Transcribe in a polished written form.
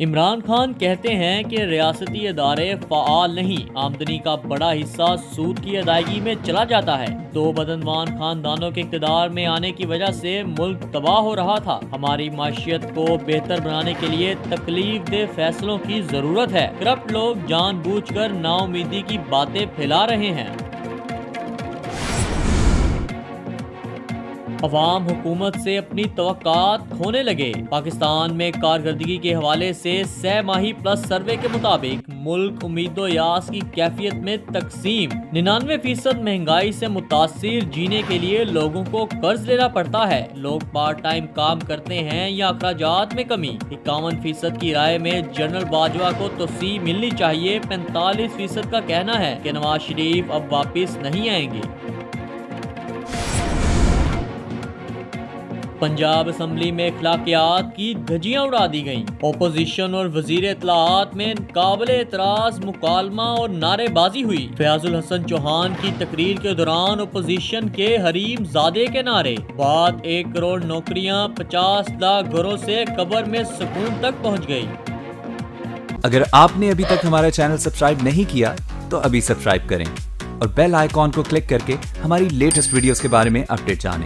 इमरान खान कहते हैं कि रियासती इदारे फ़आल नहीं, आमदनी का बड़ा हिस्सा सूद की अदायगी में चला जाता है। दो बदनवान खानदानों के इक़्तिदार में आने की वजह से मुल्क तबाह हो रहा था। हमारी माशियत को बेहतर बनाने के लिए तकलीफ दे फैसलों की ज़रूरत है। करप्ट लोग जानबूझकर नाउमीदी की बातें फैला रहे हैं। अवाम हुकूमत से अपनी तवक्कात खोने लगे। पाकिस्तान में कारकर्दगी के हवाले से 6 माही प्लस सर्वे के मुताबिक मुल्क उम्मीदो यास की कैफियत में तकसीम। 99% महंगाई से मुतासिर, जीने के लिए लोगों को कर्ज लेना पड़ता है। लोग पार्ट टाइम काम करते हैं या अखराजात में कमी। 51% की राय में जनरल बाजवा को तोसी मिलनी चाहिए। 45% का कहना है कि नवाज शरीफ अब वापिस नहीं आएंगे। पंजाब असम्बली में अखलाकियात की धज्जियां उड़ा दी गईं। ओपोजिशन और वजीर इत्तलाआत में काबिले एतराज मुकालमा और नारेबाजी हुई। फयाजुल हसन चौहान की तकरीर के दौरान ओपोजिशन के हरीम ज़ादे के नारे। बात 1 करोड़ नौकरियां 50 लाख घरों से कब्र में सुकून तक पहुंच गई। अगर आपने अभी तक हमारा चैनल सब्सक्राइब नहीं किया तो अभी सब्सक्राइब करें और बेल आइकॉन को क्लिक करके हमारी लेटेस्ट वीडियोस के बारे में अपडेट जानें।